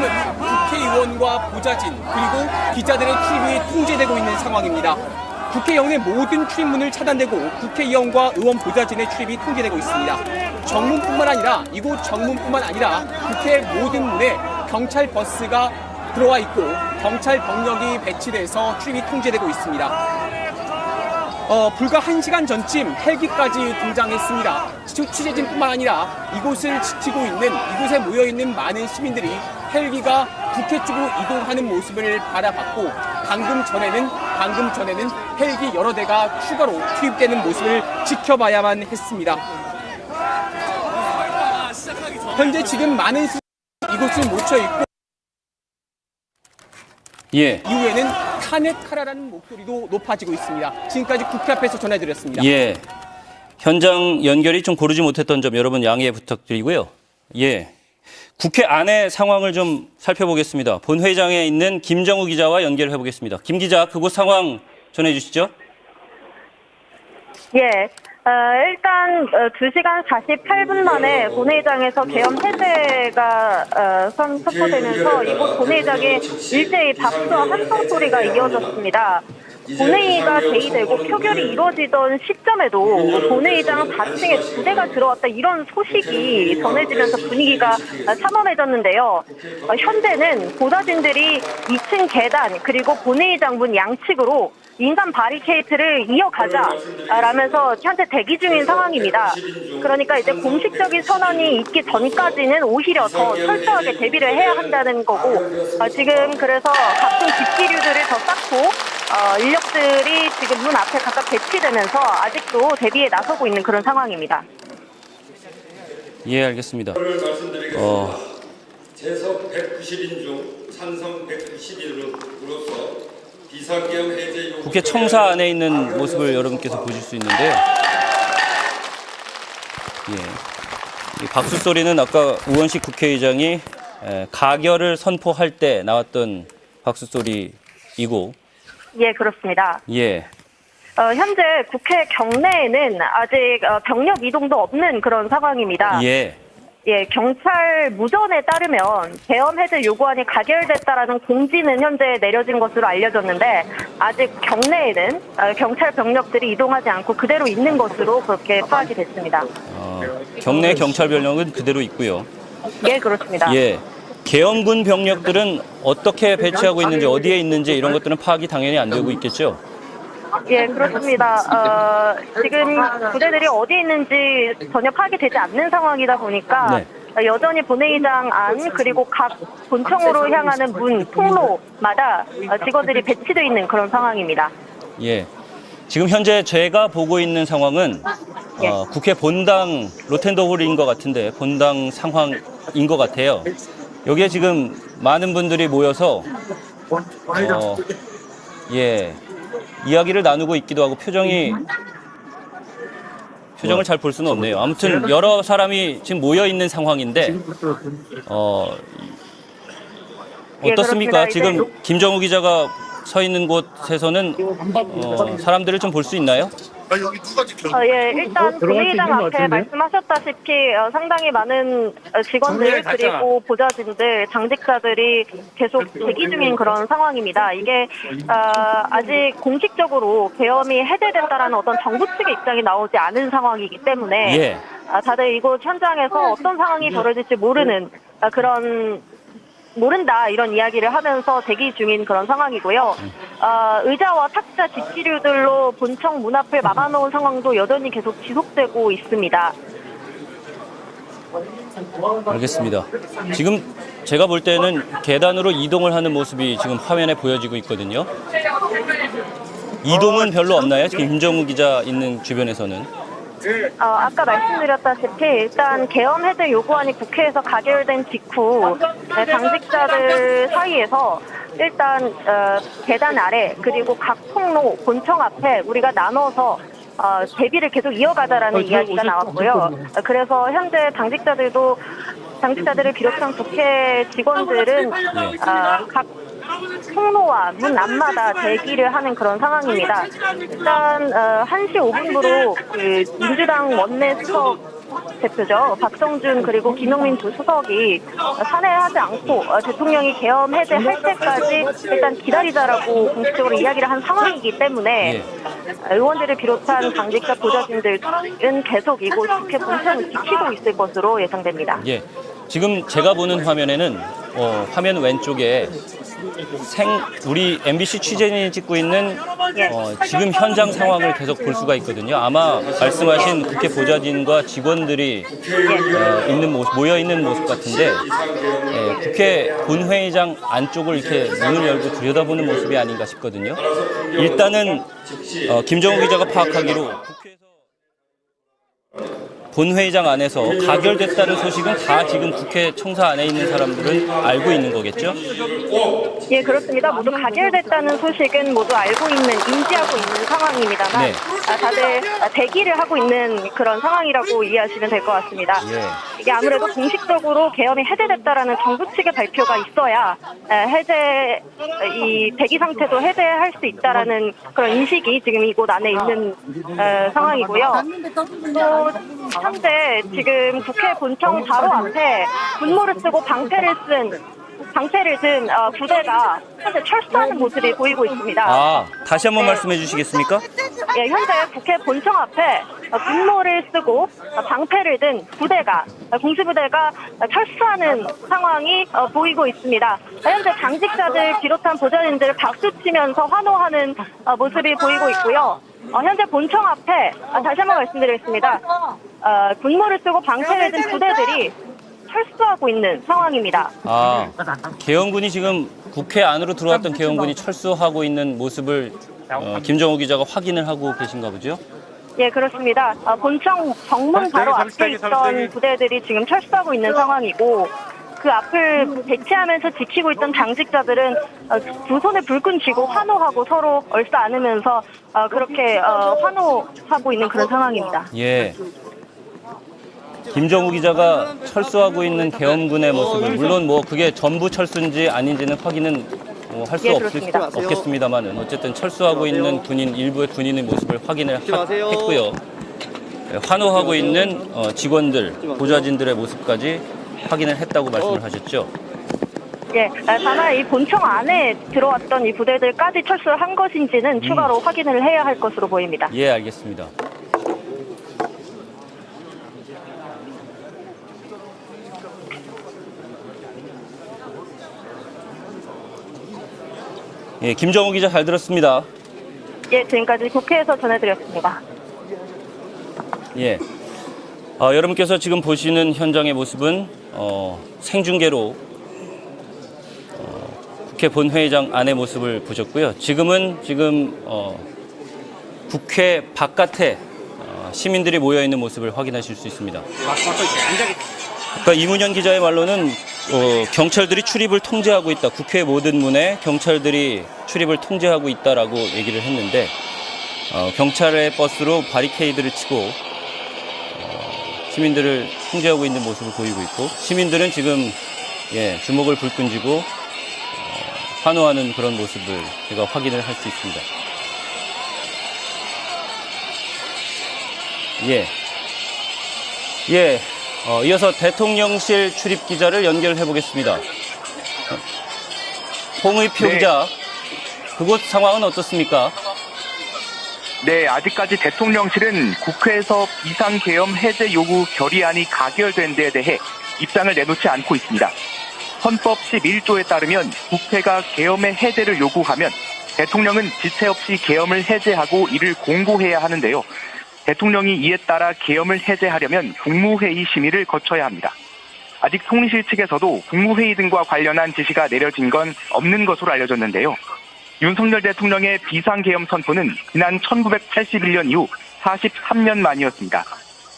지금은 국회의원과 보좌진 그리고 기자들의 출입이 통제되고 있는 상황입니다. 국회의원의 모든 출입문을 차단되고 국회의원과 의원 보좌진의 출입이 통제되고 있습니다. 정문뿐만 아니라 이곳 정문뿐만 아니라 국회 모든 문에 경찰 버스가 들어와 있고 경찰 병력이 배치돼서 출입이 통제되고 있습니다. 불과 1시간 전쯤 헬기까지 등장했습니다. 취재진뿐만 아니라 이곳을 지키고 있는 이곳에 모여있는 많은 시민들이 헬기가 국회 쪽으로 이동하는 모습을 바라봤고 방금 전에는 헬기 여러 대가 추가로 투입되는 모습을 지켜봐야만 했습니다. 현재 지금 많은 이곳을 묻혀있고 이후에는 탄핵하라라는 목소리도 높아지고 있습니다. 지금까지 국회 앞에서 전해드렸습니다. 현장 연결이 좀 고르지 못했던 점 여러분 양해 부탁드리고요. 국회 안의 상황을 좀 살펴보겠습니다. 본회의장에 있는 김정우 기자와 연결해 보겠습니다. 김 기자, 그곳 상황 전해 주시죠. 일단 2시간 48분 만에 본회의장에서 계엄 해제가 선포되면서 이곳 본회의장에 일제히 박수와 함성 소리가 이어졌습니다. 본회의가 제의되고 표결이 이루어지던 시점에도 본회의장 4층에 2대가 들어왔다 이런 소식이 전해지면서 분위기가 삼엄해졌는데요. 현재는 보좌진들이 2층 계단 그리고 본회의장 문 양측으로 인간 바리케이트를 이어가자라면서 현재 대기 중인 상황입니다. 그러니까 이제 공식적인 선언이 있기 전까지는 오히려 더 철저하게 대비를 해야 한다는 거고 지금 그래서 각종 집기류들을 더 쌓고 인력들이 지금 문 앞에 각각 배치되면서 아직도 대비에 나서고 있는 그런 상황입니다. 알겠습니다. 재석 190인 중 찬성 190인으로서 비상계엄 해제 요구 국회 청사 안에 있는 모습을 여러분께서 보실 수 있는데요. 이 박수 소리는 아까 우원식 국회의장이 가결을 선포할 때 나왔던 박수 소리이고. 그렇습니다. 현재 국회 경내에는 아직 병력 이동도 없는 그런 상황입니다. 경찰 무전에 따르면 계엄 해제 요구안이 가결됐다라는 공지는 현재 내려진 것으로 알려졌는데 아직 경내에는 경찰 병력들이 이동하지 않고 그대로 있는 것으로 그렇게 파악이 됐습니다. 경내 경찰 병력은 그대로 있고요. 그렇습니다. 계엄군 병력들은 어떻게 배치하고 있는지 어디에 있는지 이런 것들은 파악이 당연히 안 되고 있겠죠? 그렇습니다. 지금 부대들이 어디에 있는지 전혀 파악이 되지 않는 상황이다 보니까 여전히 본회의장 안 그리고 각 본청으로 향하는 문, 통로마다 직원들이 배치되어 있는 그런 상황입니다. 지금 현재 제가 보고 있는 상황은 국회 본당 로텐더홀인 것 같은데 본당 상황인 것 같아요. 여기에 지금 많은 분들이 모여서 이야기를 나누고 있기도 하고 표정을 잘 볼 수는 없네요. 아무튼 여러 사람이 지금 모여 있는 상황인데 어떻습니까? 지금 김정우 기자가 서 있는 곳에서는 사람들을 좀 볼 수 있나요? 일단 본회의장 앞에 말씀하셨다시피 상당히 많은 직원들 그리고 보좌진들, 당직자들이 계속 대기 중인 그런 상황입니다. 이게 아직 공식적으로 계엄이 해제됐다라는 어떤 정부 측의 입장이 나오지 않은 상황이기 때문에 다들 이곳 현장에서 어떤 상황이 벌어질지 모른다 이런 이야기를 하면서 대기 중인 그런 상황이고요. 의자와 탁자 집기류들로 본청 문 앞을 막아놓은 상황도 여전히 계속 지속되고 있습니다. 알겠습니다. 지금 제가 볼 때는 계단으로 이동을 하는 모습이 지금 화면에 보여지고 있거든요. 이동은 별로 없나요? 지금 김정우 기자 있는 주변에서는? 아까 말씀드렸다시피 일단 계엄 해제 요구안이 국회에서 가결된 직후 당직자들 사이에서 일단 계단 아래 그리고 각 통로, 본청 앞에 우리가 나눠서 대비를 계속 이어가자라는 이야기가 나왔고요. 그래서 현재 당직자들을 비롯한 국회 직원들은 각 통로와 문 앞마다 대기를 하는 그런 상황입니다. 일단 1시 5분부로 그 민주당 원내 수석 대표죠. 박성준 그리고 김용민 두 수석이 산회하지 않고 대통령이 계엄 해제할 때까지 일단 기다리자라고 공식적으로 이야기를 한 상황이기 때문에 의원들을 비롯한 당직자 보좌진들은 계속 이곳 국회 본청을 지키고 있을 것으로 예상됩니다. 예. 지금 제가 보는 화면에는 화면 왼쪽에 우리 MBC 취재진이 찍고 있는 지금 현장 상황을 계속 볼 수가 있거든요. 아마 말씀하신 국회 보좌진과 직원들이 모여 있는 모습 같은데 국회 본회의장 안쪽을 이렇게 문을 열고 들여다보는 모습이 아닌가 싶거든요. 일단은 김정우 기자가 파악하기로 국회에서 본회의장 안에서 가결됐다는 소식은 다 지금 국회 청사 안에 있는 사람들은 알고 있는 거겠죠? 예, 그렇습니다. 모두 가결됐다는 소식은 모두 알고 있는, 인지하고 있는 상황입니다만 네. 다들 대기를 하고 있는 그런 상황이라고 이해하시면 될 것 같습니다. 예. 이게 아무래도 공식적으로 계엄이 해제됐다라는 정부 측의 발표가 있어야 이 대기 상태도 해제할 수 있다라는 그런 인식이 지금 이곳 안에 있는 상황이고요. 또 현재 지금 국회 본청 바로 앞에 분모를 쓰고 방패를 든 부대가 현재 철수하는 모습이 보이고 있습니다. 다시 한번 말씀해 주시겠습니까? 예, 현재 국회 본청 앞에 분모를 쓰고 방패를 든 공수부대가 철수하는 상황이 보이고 있습니다. 현재 당직자들 비롯한 보좌진들 박수 치면서 환호하는 모습이 보이고 있고요. 현재 본청 앞에 다시 한번 말씀드리겠습니다. 분모를 쓰고 방패를 든 부대들이 철수하고 있는 상황입니다. 계엄군이 지금 국회 안으로 들어왔던 계엄군이 철수하고 있는 모습을 김정우 기자가 확인을 하고 계신가 보죠? 예, 그렇습니다. 본청 정문 바로 앞에 있던 부대들이 지금 철수하고 있는 상황이고 그 앞을 대치하면서 지키고 있던 당직자들은 두 손에 불끈 쥐고 환호하고 서로 얼싸 안으면서 그렇게 환호하고 있는 그런 상황입니다. 예. 김정우 기자가 철수하고 있는 계엄군의 모습을 물론 그게 전부 철수인지 아닌지는 확인은 할 수 없겠습니다만은 어쨌든 철수하고 있는 일부의 군인의 모습을 확인을 했고요. 환호하고 있는 직원들, 보좌진들의 모습까지 확인을 했다고 말씀을 하셨죠. 예, 다만 이 본청 안에 들어왔던 이 부대들까지 철수를 한 것인지는 추가로 확인을 해야 할 것으로 보입니다. 예, 알겠습니다. 예, 김정우 기자 잘 들었습니다. 예, 지금까지 국회에서 전해드렸습니다. 예, 여러분께서 지금 보시는 현장의 모습은 생중계로 국회 본회의장 안의 모습을 보셨고요. 지금 국회 바깥에 시민들이 모여 있는 모습을 확인하실 수 있습니다. 아까 이문현 기자의 말로는 경찰들이 출입을 통제하고 있다. 국회 모든 문에 경찰들이 출입을 통제하고 있다라고 얘기를 했는데 경찰의 버스로 바리케이드를 치고 시민들을 통제하고 있는 모습을 보이고 있고 시민들은 지금 주먹을 불끈 쥐고 환호하는 그런 모습을 제가 확인을 할 수 있습니다. 이어서 대통령실 출입 기자를 연결해 보겠습니다. 홍의표 기자, 그곳 상황은 어떻습니까? 네, 아직까지 대통령실은 국회에서 비상계엄 해제 요구 결의안이 가결된 데에 대해 입장을 내놓지 않고 있습니다. 헌법 11조에 따르면 국회가 계엄의 해제를 요구하면 대통령은 지체 없이 계엄을 해제하고 이를 공고해야 하는데요. 대통령이 이에 따라 계엄을 해제하려면 국무회의 심의를 거쳐야 합니다. 아직 통일실 측에서도 국무회의 등과 관련한 지시가 내려진 건 없는 것으로 알려졌는데요. 윤석열 대통령의 비상계엄 선포는 지난 1981년 이후 43년 만이었습니다.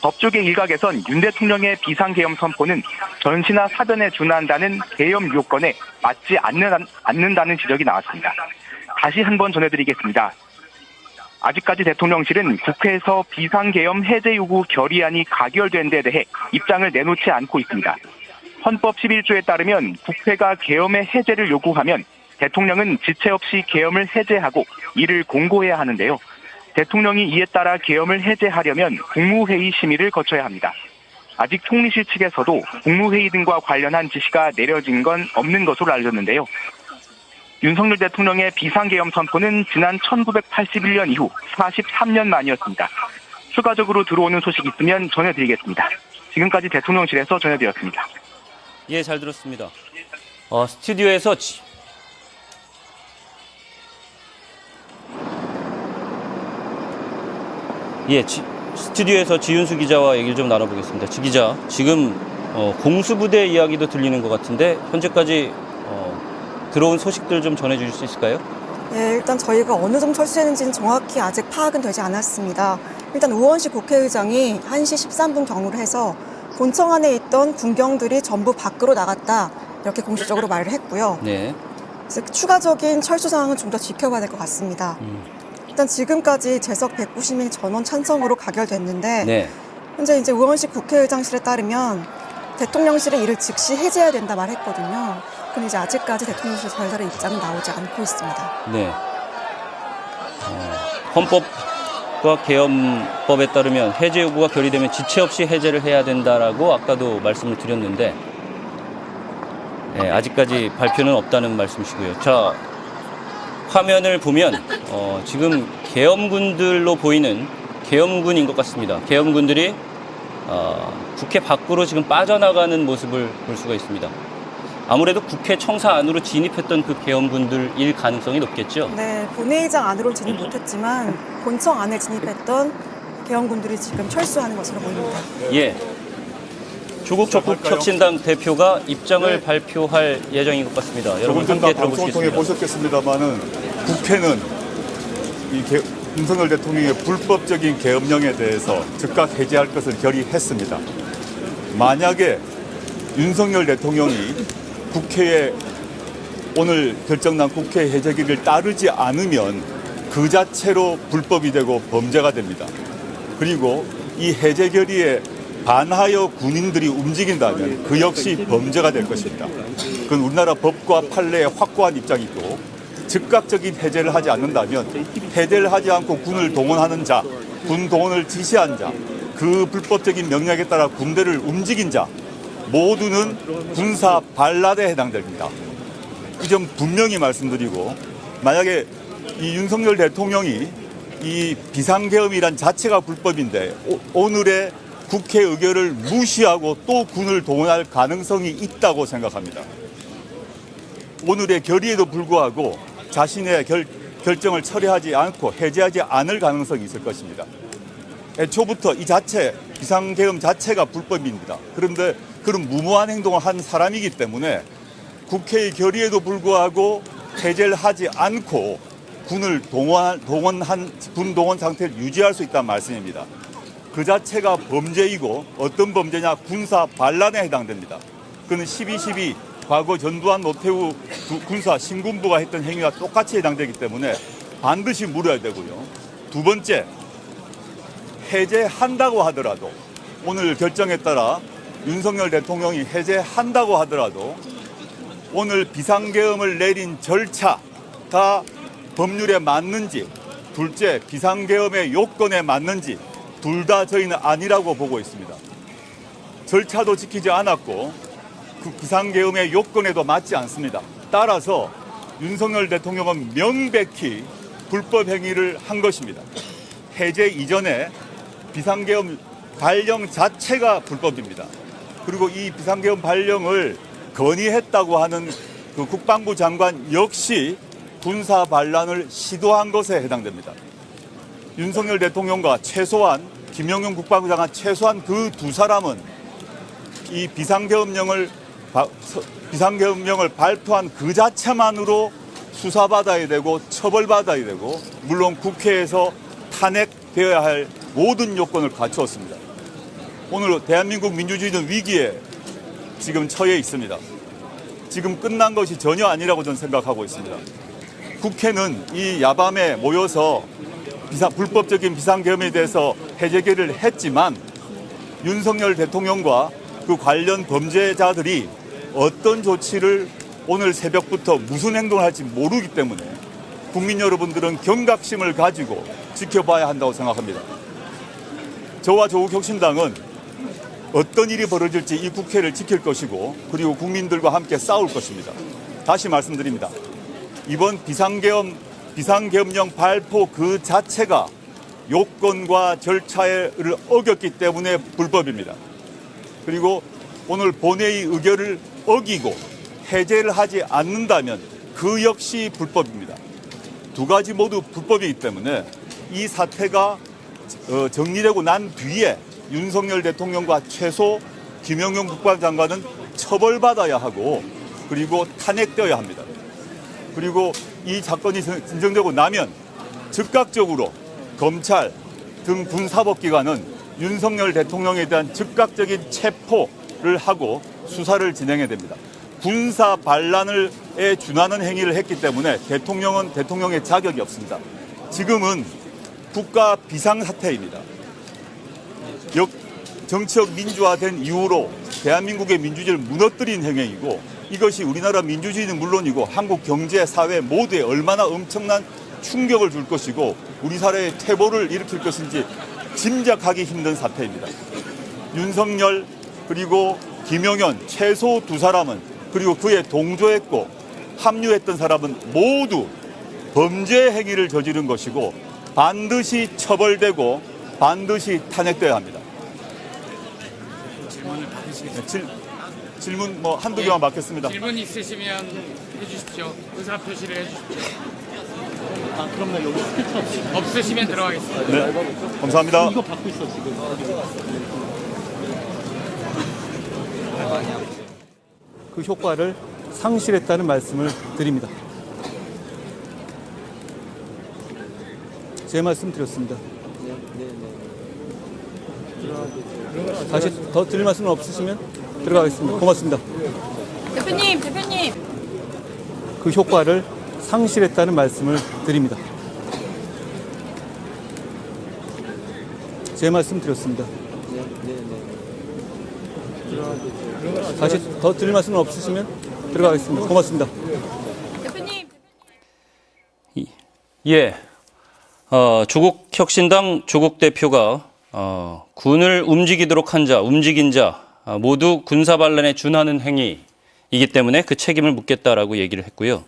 법조계 일각에선 윤 대통령의 비상계엄 선포는 전시나 사변에 준한다는 계엄 요건에 맞지 않는다는 지적이 나왔습니다. 다시 한번 전해드리겠습니다. 아직까지 대통령실은 국회에서 비상계엄 해제 요구 결의안이 가결된 데 대해 입장을 내놓지 않고 있습니다. 헌법 11조에 따르면 국회가 계엄의 해제를 요구하면 대통령은 지체 없이 계엄을 해제하고 이를 공고해야 하는데요. 대통령이 이에 따라 계엄을 해제하려면 국무회의 심의를 거쳐야 합니다. 아직 총리실 측에서도 국무회의 등과 관련한 지시가 내려진 건 없는 것으로 알려졌는데요. 윤석열 대통령의 비상계엄 선포는 지난 1981년 이후 43년 만이었습니다. 추가적으로 들어오는 소식 있으면 전해드리겠습니다. 지금까지 대통령실에서 전해드렸습니다. 예, 잘 들었습니다. 스튜디오에서 스튜디오에서 지윤수 기자와 얘기를 좀 나눠보겠습니다. 지 기자, 지금 공수부대 이야기도 들리는 것 같은데 현재까지 들어온 소식들 좀 전해주실 수 있을까요? 네, 일단 저희가 어느 정도 철수했는지는 정확히 아직 파악은 되지 않았습니다. 일단 우원식 국회의장이 1시 13분 경로를 해서 본청 안에 있던 군경들이 전부 밖으로 나갔다 이렇게 공식적으로 말을 했고요. 네. 그래서 추가적인 철수 상황은 좀 더 지켜봐야 될 것 같습니다. 일단 지금까지 재석 190일 전원 찬성으로 가결됐는데 네. 현재 이제 우원식 국회의장실에 따르면 대통령실이 이를 즉시 해제해야 된다 말했거든요. 근데 이제 아직까지 대통령실 별다른 입장은 나오지 않고 있습니다. 네. 헌법과 계엄법에 따르면 해제 요구가 결의되면 지체 없이 해제를 해야 된다라고 아까도 말씀을 드렸는데 네, 아직까지 발표는 없다는 말씀이시고요. 자, 화면을 보면 지금 계엄군들로 보이는 계엄군인 것 같습니다. 계엄군들이 국회 밖으로 지금 빠져나가는 모습을 볼 수가 있습니다. 아무래도 국회 청사 안으로 진입했던 그 계엄군들일 가능성이 높겠죠? 네, 본회의장 안으로는 진입 못했지만 본청 안에 진입했던 계엄군들이 지금 철수하는 것으로 보입니다. 예. 조국 적국혁신당 대표가 입장을 발표할 예정인 것 같습니다. 여러분 조금 함께 전 방송을 통해 들어보시겠습니다. 보셨겠습니다만은 국회는 윤석열 대통령의 불법적인 계엄령에 대해서 즉각 해제할 것을 결의했습니다. 만약에 윤석열 대통령이 국회에 오늘 결정난 국회 해제기를 따르지 않으면 그 자체로 불법이 되고 범죄가 됩니다. 그리고 이 해제 결의에 반하여 군인들이 움직인다면 그 역시 범죄가 될 것입니다. 그건 우리나라 법과 판례에 확고한 입장이 있고 즉각적인 해제를 하지 않는다면 해제를 하지 않고 군을 동원하는 자, 군 동원을 지시한 자, 그 불법적인 명령에 따라 군대를 움직인 자 모두는 군사 반란에 해당됩니다. 이 점 분명히 말씀드리고 만약에 이 윤석열 대통령이 이 비상계엄이란 자체가 불법인데 오늘의 국회 의결을 무시하고 또 군을 동원할 가능성이 있다고 생각합니다. 오늘의 결의에도 불구하고 자신의 결정을 철회하지 않고 해제하지 않을 가능성이 있을 것입니다. 애초부터 이 자체, 비상계엄 자체가 불법입니다. 그런데 그런 무모한 행동을 한 사람이기 때문에 국회의 결의에도 불구하고 해제를 하지 않고 군을 동원한 군 동원 상태를 유지할 수 있다는 말씀입니다. 그 자체가 범죄이고 어떤 범죄냐 군사 반란에 해당됩니다. 그는 12.12 과거 전두환 노태우 군사 신군부가 했던 행위와 똑같이 해당되기 때문에 반드시 물어야 되고요. 두 번째, 해제한다고 하더라도 오늘 결정에 따라 윤석열 대통령이 해제한다고 하더라도 오늘 비상계엄을 내린 절차가 법률에 맞는지, 둘째 비상계엄의 요건에 맞는지 둘 다 저희는 아니라고 보고 있습니다. 절차도 지키지 않았고 그 비상계엄의 요건에도 맞지 않습니다. 따라서 윤석열 대통령은 명백히 불법 행위를 한 것입니다. 해제 이전에 비상계엄 발령 자체가 불법입니다. 그리고 이 비상계엄 발령을 건의했다고 하는 그 국방부 장관 역시 군사 반란을 시도한 것에 해당됩니다. 윤석열 대통령과 최소한 김영용 국방부 장관 최소한 그 두 사람은 이 비상계엄령을 발표한 그 자체만으로 수사받아야 되고 처벌받아야 되고 물론 국회에서 탄핵되어야 할 모든 요건을 갖추었습니다. 오늘 대한민국 민주주의는 위기에 지금 처해 있습니다. 지금 끝난 것이 전혀 아니라고 저는 생각하고 있습니다. 국회는 이 야밤에 모여서 불법적인 비상계엄에 대해서 해제기를 했지만 윤석열 대통령과 그 관련 범죄자들이 어떤 조치를 오늘 새벽부터 무슨 행동을 할지 모르기 때문에 국민 여러분들은 경각심을 가지고 지켜봐야 한다고 생각합니다. 저와 조국혁신당은 어떤 일이 벌어질지 이 국회를 지킬 것이고 그리고 국민들과 함께 싸울 것입니다. 다시 말씀드립니다. 이번 비상계엄령 발포 그 자체가 요건과 절차를 어겼기 때문에 불법입니다. 그리고 오늘 본회의 의결을 어기고 해제를 하지 않는다면 그 역시 불법입니다. 두 가지 모두 불법이기 때문에 이 사태가 정리되고 난 뒤에 윤석열 대통령과 최소 김영용 국방장관은 처벌받아야 하고 그리고 탄핵되어야 합니다. 그리고 이 사건이 진정되고 나면 즉각적으로 검찰 등 군사법기관은 윤석열 대통령에 대한 즉각적인 체포를 하고 수사를 진행해야 됩니다. 군사 반란에 준하는 행위를 했기 때문에 대통령은 대통령의 자격이 없습니다. 지금은 국가 비상사태입니다. 정치적 민주화된 이후로 대한민국의 민주주의를 무너뜨린 행위이고 이것이 우리나라 민주주의는 물론이고 한국 경제, 사회 모두에 얼마나 엄청난 충격을 줄 것이고 우리 사회의 퇴보를 일으킬 것인지 짐작하기 힘든 사태입니다. 윤석열 그리고 김용현 최소 두 사람은 그리고 그에 동조했고 합류했던 사람은 모두 범죄 행위를 저지른 것이고 반드시 처벌되고 반드시 탄핵돼야 합니다. 질문을 받으시겠습니다. 질문 한두 개만 받겠습니다. 질문 있으시면 해주십시오. 의사 표시를 해주십시오. 그러면 여기 스피치 없이 없으시면 들어가겠습니다. 네, 감사합니다. 이거 받고 있어 지금. 그 효과를 상실했다는 말씀을 드립니다. 제 말씀 드렸습니다. 다시 더 드릴 말씀은 없으시면 들어가겠습니다. 고맙습니다. 대표님. 그 효과를 상실했다는 말씀을 드립니다. 제 말씀 드렸습니다. 다시 더 드릴 말씀은 없으시면 들어가겠습니다. 고맙습니다. 대표님. 예, 조국혁신당 조국 대표가 군을 움직이도록 한 자, 움직인 자 모두 군사반란에 준하는 행위이기 때문에 그 책임을 묻겠다라고 얘기를 했고요.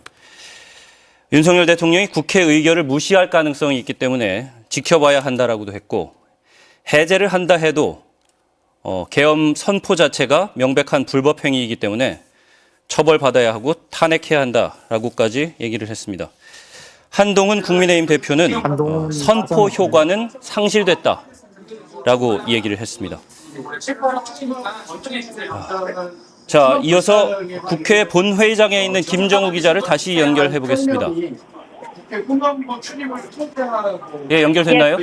윤석열 대통령이 국회 의결을 무시할 가능성이 있기 때문에 지켜봐야 한다라고도 했고 해제를 한다 해도 계엄 선포 자체가 명백한 불법 행위이기 때문에 처벌받아야 하고 탄핵해야 한다라고까지 얘기를 했습니다. 한동훈 국민의힘 대표는 선포 효과는 상실됐다라고 얘기를 했습니다. 자, 이어서 국회 본회의장에 있는 김정우 기자를 다시 연결해 보겠습니다. 예, 연결됐나요?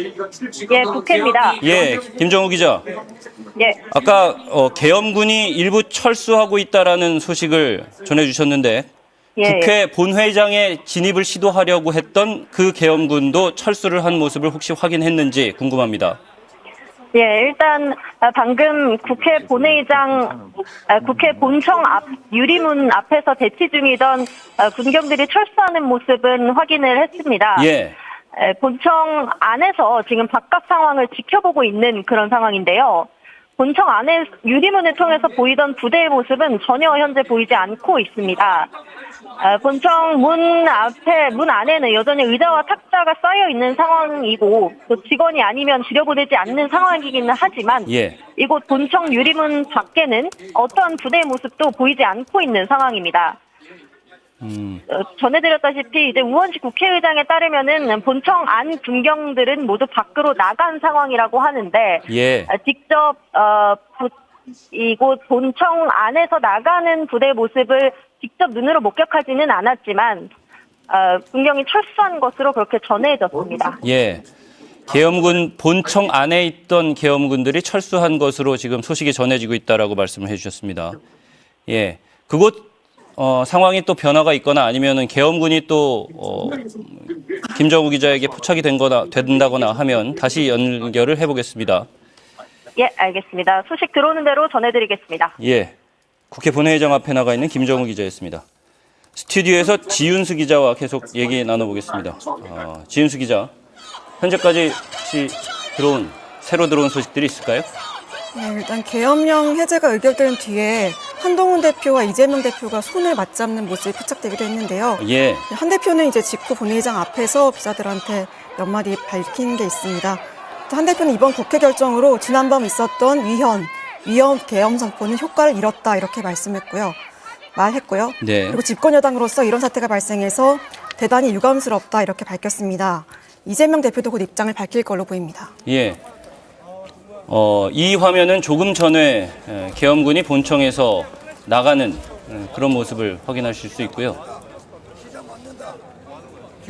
예, 국회입니다. 예, 김정우 기자. 예. 아까 계엄군이 일부 철수하고 있다라는 소식을 전해주셨는데 예, 국회 본회의장에 진입을 시도하려고 했던 그 계엄군도 철수를 한 모습을 혹시 확인했는지 궁금합니다. 예, 일단 방금 국회 본회의장, 국회 본청 앞 유리문 앞에서 대치 중이던 군경들이 철수하는 모습은 확인을 했습니다. 예. 본청 안에서 지금 바깥 상황을 지켜보고 있는 그런 상황인데요. 본청 안에 유리문을 통해서 보이던 부대의 모습은 전혀 현재 보이지 않고 있습니다. 본청 문 안에는 여전히 의자와 탁자가 쌓여 있는 상황이고 또 직원이 아니면 들여보내지 않는 상황이기는 하지만 예. 이곳 본청 유리문 밖에는 어떠한 부대의 모습도 보이지 않고 있는 상황입니다. 전해드렸다시피 이제 우원식 국회의장에 따르면은 본청 안 군경들은 모두 밖으로 나간 상황이라고 하는데 예. 직접 이곳 본청 안에서 나가는 부대 모습을 직접 눈으로 목격하지는 않았지만 군경이 철수한 것으로 그렇게 전해졌습니다. 예. 계엄군 본청 안에 있던 계엄군들이 철수한 것으로 지금 소식이 전해지고 있다라고 말씀을 해주셨습니다. 예. 그곳 상황이 또 변화가 있거나 아니면은 계엄군이 또 김정우 기자에게 포착이 된다거나 하면 다시 연결을 해보겠습니다. 예, 알겠습니다. 소식 들어오는 대로 전해드리겠습니다. 예, 국회 본회의장 앞에 나가 있는 김정우 기자였습니다. 스튜디오에서 지윤수 기자와 계속 얘기 나눠보겠습니다. 지윤수 기자, 현재까지 혹시 새로 들어온 소식들이 있을까요? 네, 일단 계엄령 해제가 의결된 뒤에 한동훈 대표와 이재명 대표가 손을 맞잡는 모습이 포착되기도 했는데요. 예. 한 대표는 이제 직후 본회의장 앞에서 기자들한테 몇 마디 밝힌 게 있습니다. 한 대표는 이번 국회 결정으로 지난밤 있었던 위헌 계엄 선포는 효과를 잃었다 이렇게 말했고요. 네. 그리고 집권 여당으로서 이런 사태가 발생해서 대단히 유감스럽다 이렇게 밝혔습니다. 이재명 대표도 곧 입장을 밝힐 걸로 보입니다. 예. 이 화면은 조금 전에 계엄군이 본청에서 나가는 그런 모습을 확인하실 수 있고요.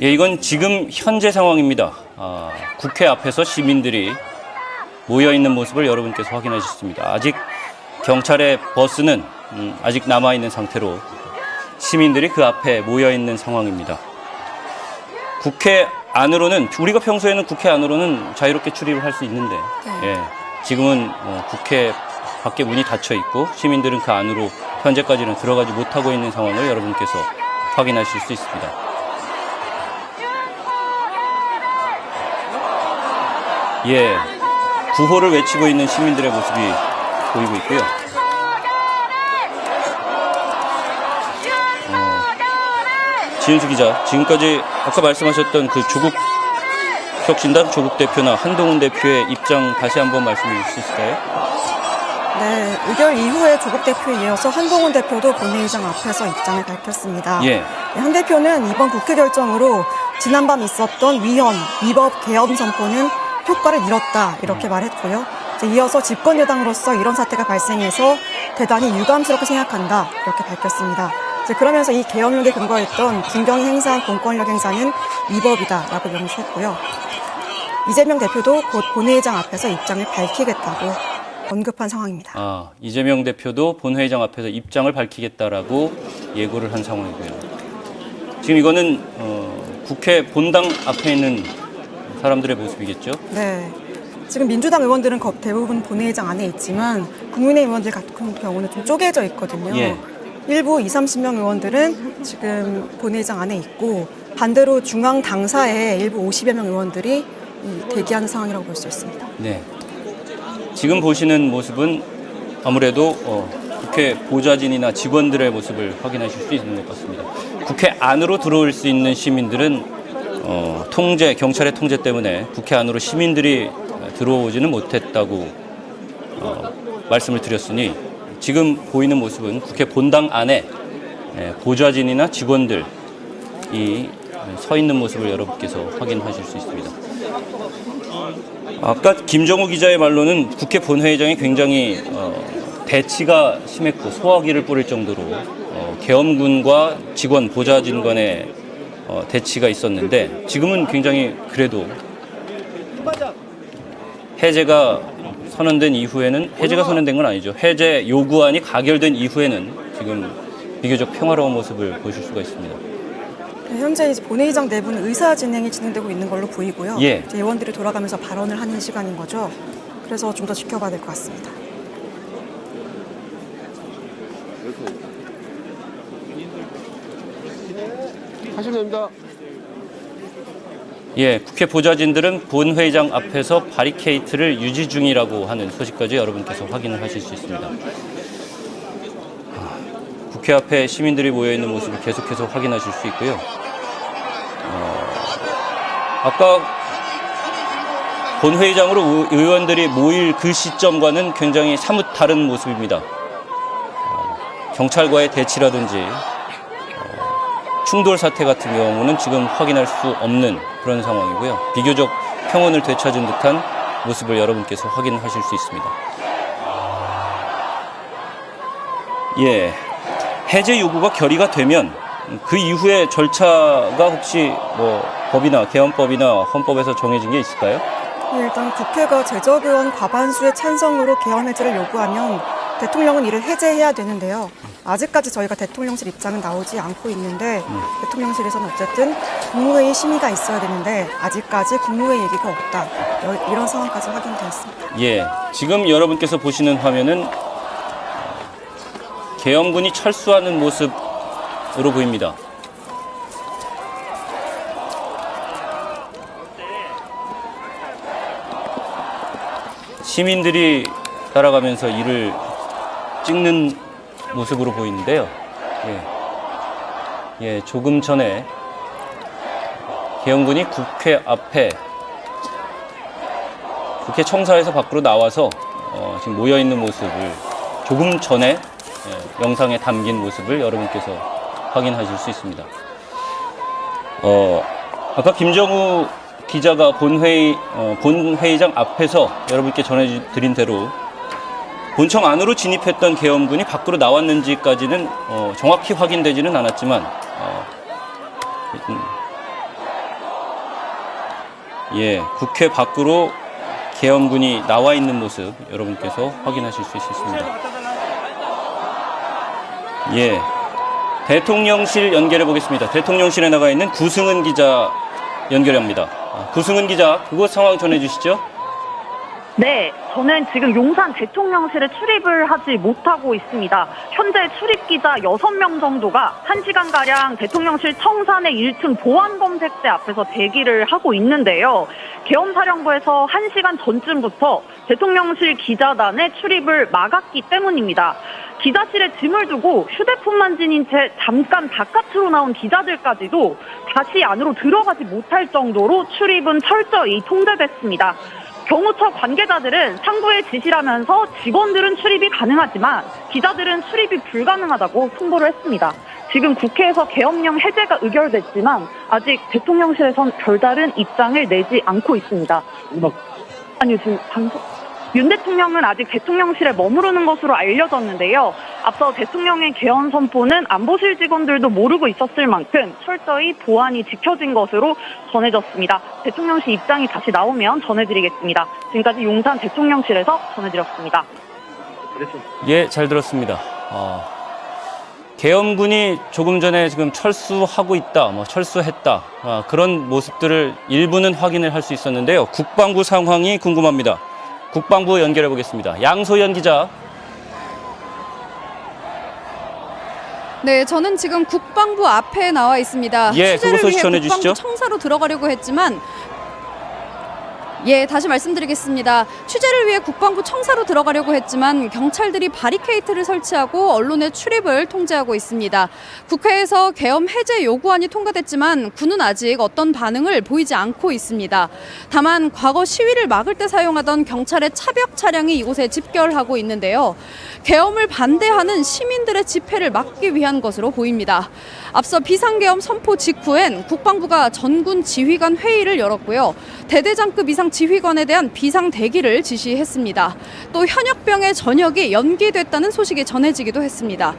예, 이건 지금 현재 상황입니다. 국회 앞에서 시민들이 모여 있는 모습을 여러분께서 확인하실 수 있습니다. 아직 경찰의 버스는 아직 남아 있는 상태로 시민들이 그 앞에 모여 있는 상황입니다. 국회 안으로는 우리가 평소에는 국회 안으로는 자유롭게 출입을 할 수 있는데 예, 지금은 국회 밖에 문이 닫혀 있고 시민들은 그 안으로 현재까지는 들어가지 못하고 있는 상황을 여러분께서 확인하실 수 있습니다. 예, 구호를 외치고 있는 시민들의 모습이 보이고 있고요. 지은수 기자, 지금까지 아까 말씀하셨던 그 조국혁신당 조국 대표나 한동훈 대표의 입장 다시 한번 말씀해 주실 수 있을까요? 네, 의결 이후에 조국 대표에 이어서 한동훈 대표도 본회의장 앞에서 입장을 밝혔습니다. 예. 한 대표는 이번 국회 결정으로 지난밤 있었던 위법 계엄 선포는 효과를 잃었다 이렇게 말했고요. 이어서 집권 여당으로서 이런 사태가 발생해서 대단히 유감스럽게 생각한다 이렇게 밝혔습니다. 그러면서 이 계엄령에 근거했던 군경이 행사한 공권력 행사는 위법이다라고 명시했고요. 이재명 대표도 곧 본회의장 앞에서 입장을 밝히겠다고 언급한 상황입니다. 이재명 대표도 본회의장 앞에서 입장을 밝히겠다라고 예고를 한 상황이고요. 지금 이거는 국회 본당 앞에 있는 사람들의 모습이겠죠? 네. 지금 민주당 의원들은 대부분 본회의장 안에 있지만 국민의힘 의원들 같은 경우는 좀 쪼개져 있거든요. 예. 일부 20-30명 의원들은 지금 본회의장 안에 있고 반대로 중앙 당사에 일부 50여 명 의원들이 대기하는 상황이라고 볼 수 있습니다. 네. 지금 보시는 모습은 아무래도 국회 보좌진이나 직원들의 모습을 확인하실 수 있는 것 같습니다. 국회 안으로 들어올 수 있는 시민들은 경찰의 통제 때문에 국회 안으로 시민들이 들어오지는 못했다고 말씀을 드렸으니 지금 보이는 모습은 국회 본당 안에 보좌진이나 직원들이 서 있는 모습을 여러분께서 확인하실 수 있습니다. 아까 김정우 기자의 말로는 국회 본회의장이 굉장히 대치가 심했고 소화기를 뿌릴 정도로 계엄군과 직원, 보좌진 간의 대치가 있었는데 지금은 굉장히 그래도 해제가 선언된 이후에는 해제가 선언된 건 아니죠. 해제 요구안이 가결된 이후에는 지금 비교적 평화로운 모습을 보실 수가 있습니다. 현재 이제 본회의장 내부는 의사 진행이 진행되고 있는 걸로 보이고요. 예. 이제 의원들이 돌아가면서 발언을 하는 시간인 거죠. 그래서 좀 더 지켜봐야 될 것 같습니다. 하시면 됩니다. 예, 국회 보좌진들은 본회의장 앞에서 바리케이트를 유지 중이라고 하는 소식까지 여러분께서 확인을 하실 수 있습니다. 국회 앞에 시민들이 모여있는 모습을 계속해서 확인하실 수 있고요. 아까 본회의장으로 의원들이 모일 그 시점과는 굉장히 사뭇 다른 모습입니다. 경찰과의 대치라든지 충돌 사태 같은 경우는 지금 확인할 수 없는 그런 상황이고요. 비교적 평온을 되찾은 듯한 모습을 여러분께서 확인하실 수 있습니다. 예, 해제 요구가 결의가 되면 그 이후에 절차가 혹시 법이나 계엄법이나 헌법에서 정해진 게 있을까요? 일단 국회가 제적의원 과반수의 찬성으로 계엄 해제를 요구하면 대통령은 이를 해제해야 되는데요. 아직까지 저희가 대통령실 입장은 나오지 않고 있는데 대통령실에서는 어쨌든 국무회의 심의가 있어야 되는데 아직까지 국무회의 얘기가 없다. 이런 상황까지 확인되었습니다. 예, 지금 여러분께서 보시는 화면은 계엄군이 철수하는 모습으로 보입니다. 시민들이 따라가면서 이를 찍는 모습으로 보이는데요. 조금 전에 계엄군이 국회 앞에 국회 청사에서 밖으로 나와서 지금 모여 있는 모습을 조금 전에 영상에 담긴 모습을 여러분께서 확인하실 수 있습니다. 아까 김정우 기자가 본회의장 앞에서 여러분께 전해드린 대로 본청 안으로 진입했던 계엄군이 밖으로 나왔는지까지는 정확히 확인되지는 않았지만 국회 밖으로 계엄군이 나와 있는 모습 여러분께서 확인하실 수 있습니다. 대통령실 연결해 보겠습니다. 대통령실에 나가 있는 구승은 기자 연결합니다. 구승은 기자, 그곳 상황 전해주시죠. 네, 저는 지금 용산 대통령실에 출입을 하지 못하고 있습니다. 현재 출입기자 6명 정도가 1시간가량 대통령실 청산의 1층 보안검색대 앞에서 대기를 하고 있는데요. 계엄사령부에서 1시간 전쯤부터 대통령실 기자단의 출입을 막았기 때문입니다. 기자실에 짐을 두고 휴대폰만 지닌 채 잠깐 바깥으로 나온 기자들까지도 다시 안으로 들어가지 못할 정도로 출입은 철저히 통제됐습니다. 경호처 관계자들은 상부의 지시라면서 직원들은 출입이 가능하지만 기자들은 출입이 불가능하다고 통보를 했습니다. 지금 국회에서 계엄령 해제가 의결됐지만 아직 대통령실에선 별다른 입장을 내지 않고 있습니다. 아니요, 지금 윤 대통령은 아직 대통령실에 머무르는 것으로 알려졌는데요. 앞서 대통령의 계엄 선포는 안보실 직원들도 모르고 있었을 만큼 철저히 보안이 지켜진 것으로 전해졌습니다. 대통령실 입장이 다시 나오면 전해드리겠습니다. 지금까지 용산 대통령실에서 전해드렸습니다. 잘 들었습니다. 계엄군이 조금 전에 지금 철수하고 있다, 철수했다, 그런 모습들을 일부는 확인을 할 수 있었는데요. 국방부 상황이 궁금합니다. 국방부 연결해 보겠습니다. 양소연 기자. 네, 저는 지금 국방부 앞에 나와 있습니다. 그곳 소식 전해주시죠. 국방부 청사로 들어가려고 했지만 다시 말씀드리겠습니다. 취재를 위해 국방부 청사로 들어가려고 했지만 경찰들이 바리케이트를 설치하고 언론의 출입을 통제하고 있습니다. 국회에서 계엄 해제 요구안이 통과됐지만 군은 아직 어떤 반응을 보이지 않고 있습니다. 다만 과거 시위를 막을 때 사용하던 경찰의 차벽 차량이 이곳에 집결하고 있는데요. 계엄을 반대하는 시민들의 집회를 막기 위한 것으로 보입니다. 앞서 비상계엄 선포 직후엔 국방부가 전군 지휘관 회의를 열었고요. 대대장급 이상 지휘관에 대한 비상 대기를 지시했습니다. 또 현역병의 전역이 연기됐다는 소식이 전해지기도 했습니다.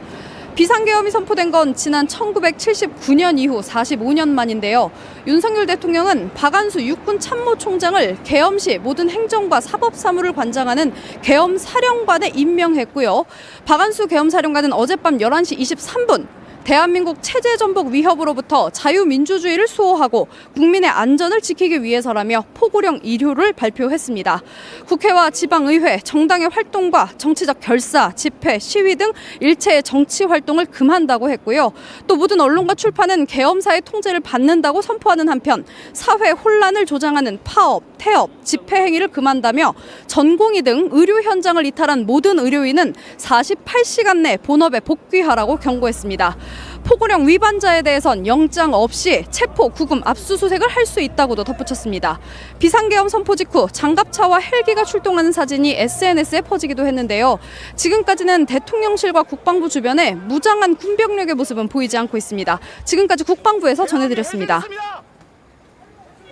비상계엄이 선포된 건 지난 1979년 이후 45년 만인데요. 윤석열 대통령은 박안수 육군 참모총장을 계엄 시 모든 행정과 사법 사무를 관장하는 계엄 사령관에 임명했고요. 박안수 계엄 사령관은 어젯밤 11시 23분 대한민국 체제 전복 위협으로부터 자유민주주의를 수호하고 국민의 안전을 지키기 위해서라며 포고령 1호를 발표했습니다. 국회와 지방의회, 정당의 활동과 정치적 결사, 집회, 시위 등 일체의 정치 활동을 금한다고 했고요. 또 모든 언론과 출판은 계엄사의 통제를 받는다고 선포하는 한편 사회 혼란을 조장하는 파업, 태업, 집회 행위를 금한다며 전공의 등 의료 현장을 이탈한 모든 의료인은 48시간 내 본업에 복귀하라고 경고했습니다. 포고령 위반자에 대해선 영장 없이 체포, 구금, 압수수색을 할 수 있다고도 덧붙였습니다. 비상계엄 선포 직후 장갑차와 헬기가 출동하는 사진이 SNS에 퍼지기도 했는데요. 지금까지는 대통령실과 국방부 주변에 무장한 군병력의 모습은 보이지 않고 있습니다. 지금까지 국방부에서 전해드렸습니다.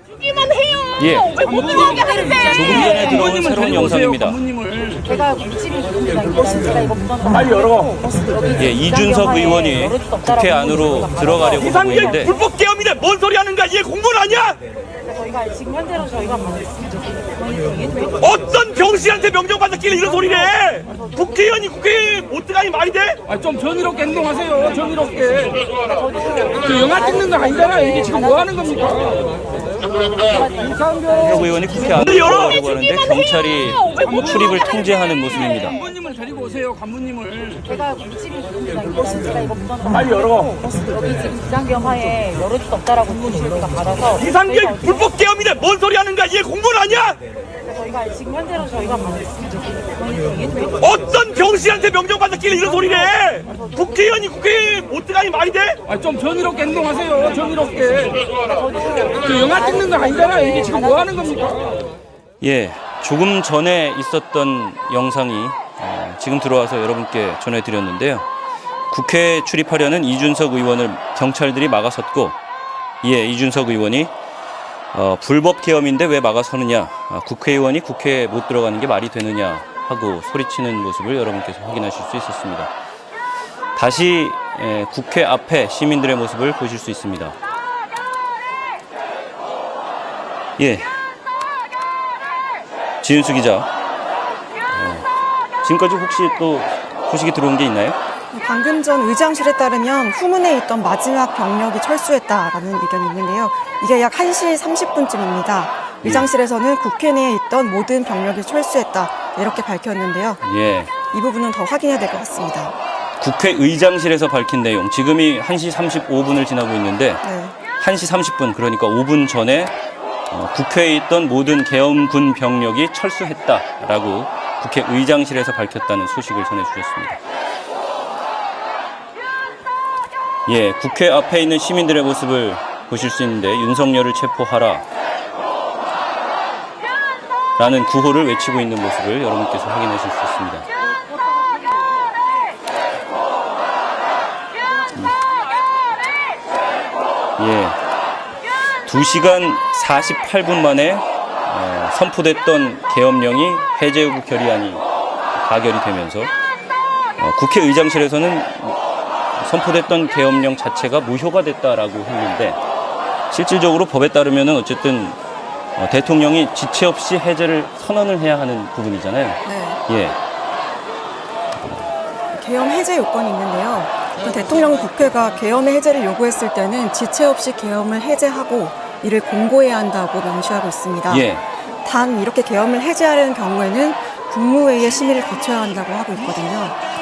주기만 해요. 왜 못하게 하는데? 조금 전에 들어온 새로운 영상입니다. 제가 제가 이거 빨리 열어. 이준석 의원이 국회 안으로 들어가려고 하고 있는데 불법 계엄이네. 뭔 소리 하는 거야? 얘 공무원 아니야? 저희가 지금 현재로 저희가 어떤 병신한테 명령받았길래 이런 소리를 해? 국회의원이 국회에 못 들어가니 말이 돼? 좀 정의롭게 행동하세요. 정의롭게. 그 영화 찍는 거 아니잖아요. 이게 지금 뭐 하는 겁니까? 이준석 의원이 국회 안으로 들어가려고 하는데 경찰이 출입을 통제하는 모습입니다. 간부님을 데리고 오세요. 간부님을. 제가 제가 이거 빨리 열어. 여기 지금 비상계엄 하에 열을 수 없다라고 저희가 받아서 비상계엄 불법 계엄이네. 뭔 소리 하는 거야? 얘 공무원 아니야? 저희가 지금 현재로 저희가 받고 있습니다. 어떤 병신한테 명령 받았길래 이런 소리를 해? 국회의원이 국회에 못 들어가니 말이 돼? 좀 정의롭게 행동하세요. 정의롭게. 그 영화 찍는 거 아니잖아요. 이게 지금 뭐 하는 겁니까? 예, 조금 전에 있었던 영상이 지금 들어와서 여러분께 전해드렸는데요. 국회에 출입하려는 이준석 의원을 경찰들이 막아섰고, 예, 이준석 의원이 불법 계엄인데 왜 막아서느냐, 국회의원이 국회에 못 들어가는 게 말이 되느냐 하고 소리치는 모습을 여러분께서 확인하실 수 있었습니다. 다시 국회 앞에 시민들의 모습을 보실 수 있습니다. 예, 지은수 기자, 지금까지 혹시 또 소식이 들어온 게 있나요? 방금 전 의장실에 따르면 후문에 있던 마지막 병력이 철수했다라는 의견이 있는데요. 이게 약 1시 30분쯤입니다. 의장실에서는 국회 내에 있던 모든 병력이 철수했다 이렇게 밝혔는데요. 예. 이 부분은 더 확인해야 될 것 같습니다. 국회의장실에서 밝힌 내용, 지금이 1시 35분을 지나고 있는데 1시 30분, 그러니까 5분 전에 국회에 있던 모든 계엄군 병력이 철수했다라고 국회의장실에서 밝혔다는 소식을 전해주셨습니다. 예, 국회 앞에 있는 시민들의 모습을 보실 수 있는데, 윤석열을 체포하라 라는 구호를 외치고 있는 모습을 여러분께서 확인하실 수 있습니다. 예, 2시간 48분 만에 선포됐던 계엄령이 해제 요구 결의안이 가결이 되면서 국회의장실에서는 선포됐던 계엄령 자체가 무효가 됐다라고 했는데, 실질적으로 법에 따르면은 어쨌든 대통령이 지체 없이 해제를 선언을 해야 하는 부분이잖아요. 예. 계엄 해제 요건이 있는데요. 대통령 국회가 계엄의 해제를 요구했을 때는 지체 없이 계엄을 해제하고 이를 공고해야 한다고 명시하고 있습니다. 예. 단 이렇게 계엄을 해제하려는 경우에는 국무회의의 심의를 거쳐야 한다고 하고 있거든요.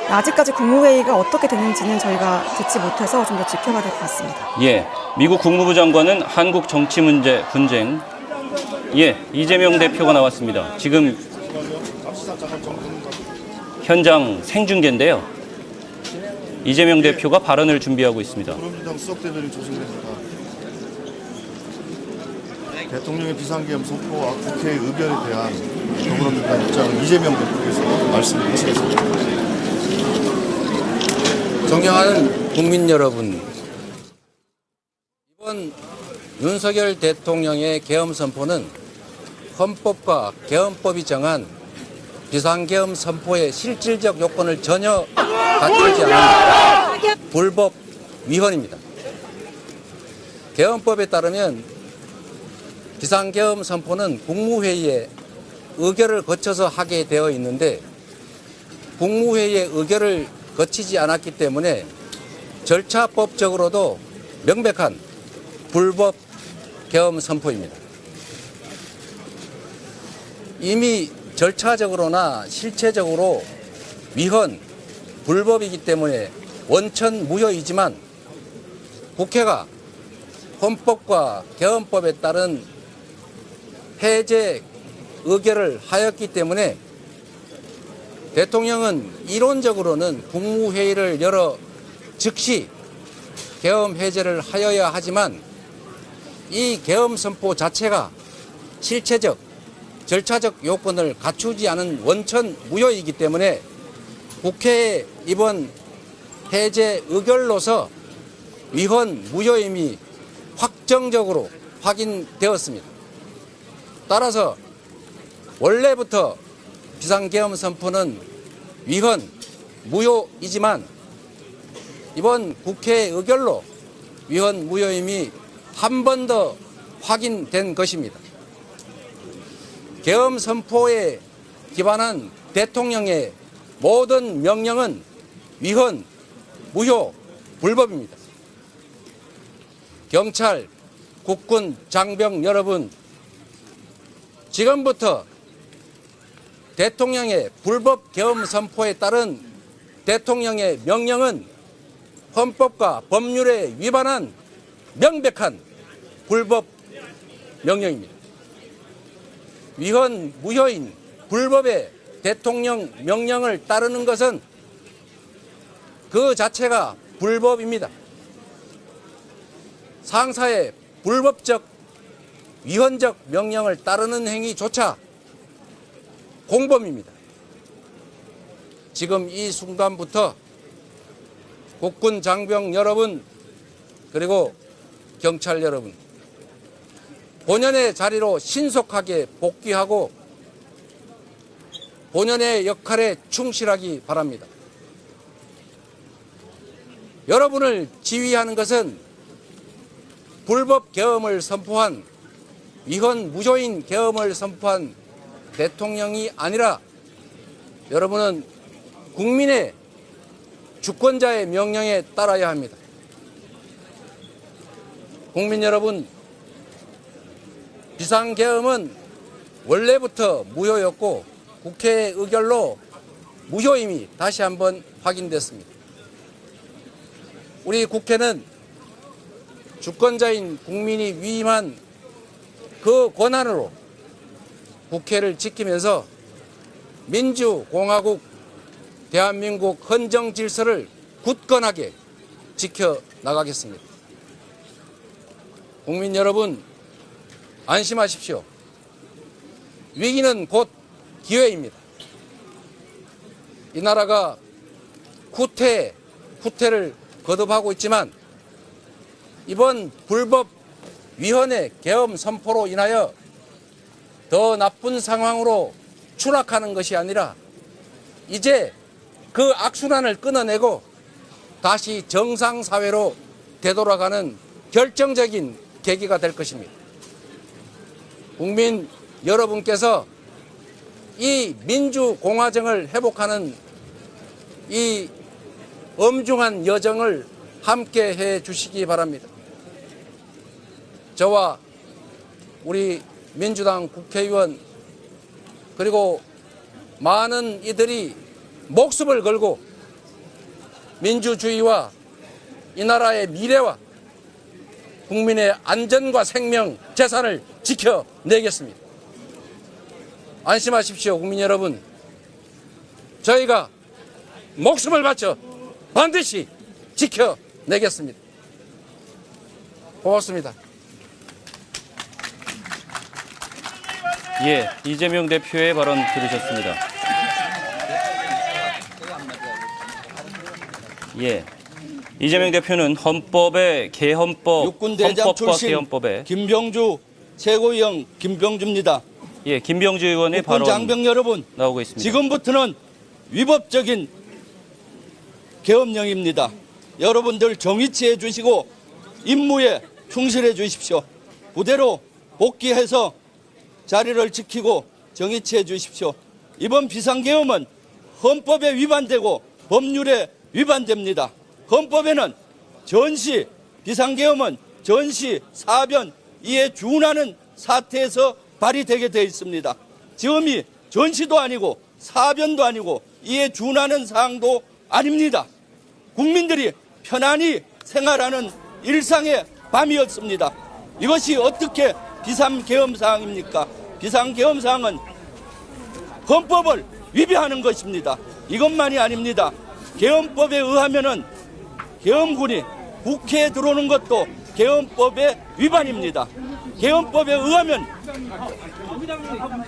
아직까지 국무회의가 어떻게 되는지는 저희가 듣지 못해서 좀 더 지켜봐야 될 것 같습니다. 예, 미국 국무부 장관은 한국 정치 문제 분쟁, 예, 이재명 대표가 나왔습니다. 지금 현장 생중계인데요. 이재명 대표가 발언을 준비하고 있습니다. 더불어민주당 수석대변인 조승래입니다. 대통령의 비상계엄 선포와 국회의 의견에 대한 더불어민주당 입장을 이재명 대표께서 말씀을 하시겠습니다. 존경하는 국민 여러분, 이번 윤석열 대통령의 계엄 선포는 헌법과 계엄법이 정한 비상계엄 선포의 실질적 요건을 전혀 갖추지 않은 불법 위헌입니다. 계엄법에 따르면 비상계엄 선포는 국무회의에 의결을 거쳐서 하게 되어 있는데, 국무회의의 의결을 거치지 않았기 때문에 절차법적으로도 명백한 불법 계엄 선포입니다. 이미 절차적으로나 실체적으로 위헌, 불법이기 때문에 원천 무효이지만, 국회가 헌법과 계엄법에 따른 해제 의결을 하였기 때문에 대통령은 이론적으로는 국무회의를 열어 즉시 계엄 해제를 하여야 하지만, 이 계엄 선포 자체가 실체적, 절차적 요건을 갖추지 않은 원천 무효이기 때문에 국회의 이번 해제 의결로서 위헌 무효임이 확정적으로 확인되었습니다. 따라서 원래부터 비상계엄 선포는 위헌 무효이지만, 이번 국회 의결로 위헌 무효임이 한 번 더 확인된 것입니다. 계엄 선포에 기반한 대통령의 모든 명령은 위헌, 무효, 불법입니다. 경찰, 국군, 장병 여러분, 지금부터 대통령의 불법 계엄 선포에 따른 대통령의 명령은 헌법과 법률에 위반한 명백한 불법 명령입니다. 위헌 무효인 불법의 대통령 명령을 따르는 것은 그 자체가 불법입니다. 상사의 불법적 위헌적 명령을 따르는 행위조차 공범입니다. 지금 이 순간부터 국군 장병 여러분 그리고 경찰 여러분 본연의 자리로 신속하게 복귀하고 본연의 역할에 충실하기 바랍니다. 여러분을 지휘하는 것은 불법 계엄을 선포한 위헌 무효인 계엄을 선포한 대통령이 아니라 여러분은 국민의 주권자의 명령에 따라야 합니다. 국민 여러분, 비상계엄은 원래부터 무효였고 국회의 의결로 무효임이 다시 한번 확인됐습니다. 우리 국회는 주권자인 국민이 위임한 그 권한으로 국회를 지키면서 민주공화국 대한민국 헌정 질서를 굳건하게 지켜나가겠습니다. 국민 여러분, 안심하십시오. 위기는 곧 기회입니다. 이 나라가 후퇴를 거듭하고 있지만 이번 불법 위헌의 계엄 선포로 인하여 더 나쁜 상황으로 추락하는 것이 아니라 이제 그 악순환을 끊어내고 다시 정상사회로 되돌아가는 결정적인 계기가 될 것입니다. 국민 여러분께서 이 민주공화정을 회복하는 이 엄중한 여정을 함께 해 주시기 바랍니다. 저와 우리 민주당 국회의원 그리고 많은 이들이 목숨을 걸고 민주주의와 이 나라의 미래와 국민의 안전과 생명, 재산을 지켜내겠습니다. 안심하십시오, 국민 여러분. 저희가 목숨을 바쳐 반드시 지켜내겠습니다. 고맙습니다. 예, 이재명 대표의 발언 들으셨습니다. 예, 이재명 대표는 헌법의 개헌법, 육군대장 헌법과 출신 개헌법에 김병주 최고위원 김병주입니다. 예, 김병주 의원의 국군 발언 장병 여러분, 나오고 있습니다. 지금부터는 위법적인 계엄령입니다. 여러분들 정의치해 주시고 임무에 충실해 주십시오. 부대로 복귀해서 자리를 지키고 정의치해 주십시오. 이번 비상계엄은 헌법에 위반되고 법률에 위반됩니다. 헌법에는 전시, 비상계엄은 전시, 사변, 이에 준하는 사태에서 발휘되게 되어 있습니다. 지금이 전시도 아니고 사변도 아니고 이에 준하는 사항도 아닙니다. 국민들이 편안히 생활하는 일상의 밤이었습니다. 이것이 어떻게 비상계엄 사항입니까? 비상계엄 사항은 헌법을 위배하는 것입니다. 이것만이 아닙니다. 계엄법에 의하면은 계엄군이 국회에 들어오는 것도 계엄법의 위반입니다. 계엄법에 의하면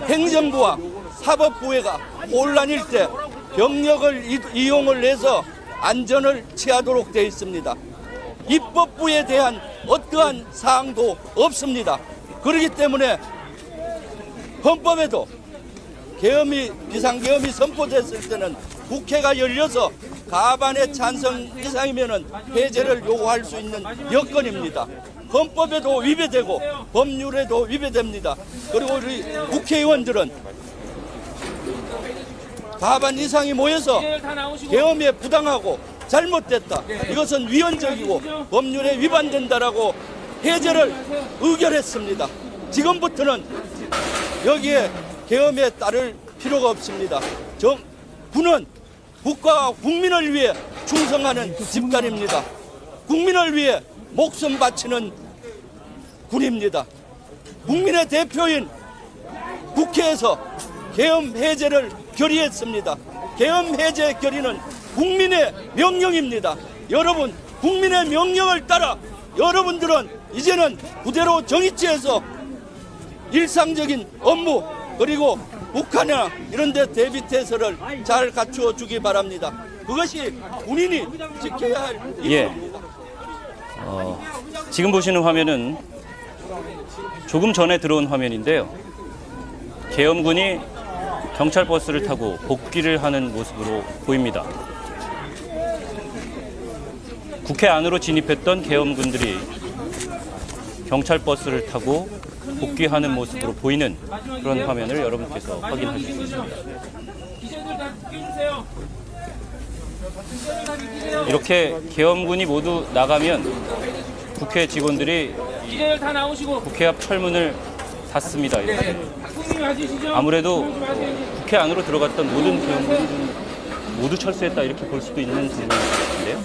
행정부와 사법부가 혼란일 때 병력을 이용을 해서 안전을 취하도록 되어 있습니다. 입법부에 대한 어떠한 사항도 없습니다. 그렇기 때문에 헌법에도 비상계엄이 선포됐을 때는 국회가 열려서 과반의 찬성 이상이면 해제를 요구할 수 있는 여건입니다. 헌법에도 위배되고 법률에도 위배됩니다. 그리고 우리 국회의원들은 과반 이상이 모여서 계엄에 부당하고 잘못됐다. 이것은 위헌적이고 법률에 위반된다라고 해제를 의결했습니다. 지금부터는 여기에 계엄에 따를 필요가 없습니다. 군은 국가와 국민을 위해 충성하는 집단입니다. 국민을 위해 목숨 바치는 군입니다. 국민의 대표인 국회에서 계엄 해제를 결의했습니다. 계엄 해제 결의는 국민의 명령입니다. 여러분, 국민의 명령을 따라 여러분들은 이제는 부대로 정위치해서 일상적인 업무 그리고 북한이나 이런 데 대비 태세를 잘 갖추어 주기 바랍니다. 그것이 군인이 지켜야 할 임무입니다. 지금 보시는 화면은 조금 전에 들어온 화면인데요. 계엄군이 경찰 버스를 타고 복귀를 하는 모습으로 보입니다. 국회 안으로 진입했던 계엄군들이 경찰 버스를 타고 복귀하는 모습으로 보이는 그런 화면을 여러분께서 확인하실 수 있습니다. 이렇게 계엄군이 모두 나가면 국회 직원들이 국회 앞 철문을 닫습니다. 이렇게. 아무래도 국회 안으로 들어갔던 모든 계엄군들은 모두 철수했다 이렇게 볼 수도 있는 장면인 것 같은데요.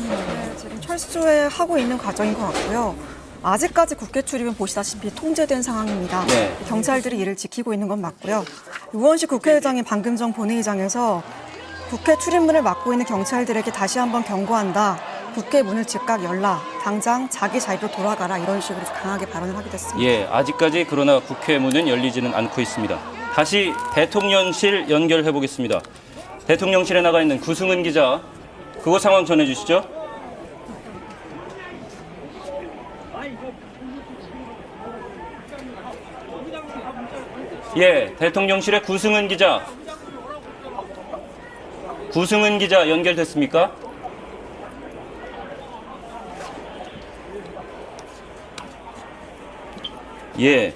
지금 철수하고 있는 과정인 것 같고요. 아직까지 국회 출입은 보시다시피 통제된 상황입니다. 네. 경찰들이 이를 지키고 있는 건 맞고요. 우원식 국회의장이 방금 전 본회의장에서 국회 출입문을 막고 있는 경찰들에게 다시 한번 경고한다. 국회 문을 즉각 열라. 당장 자기 자리로 돌아가라. 이런 식으로 강하게 발언을 하게 됐습니다. 예, 아직까지 그러나 국회 문은 열리지는 않고 있습니다. 다시 대통령실 연결해 보겠습니다. 대통령실에 나가 있는 구승은 기자, 그곳 상황 전해주시죠. 예, 대통령실의 구승은 기자. 구승은 기자 연결됐습니까? 예,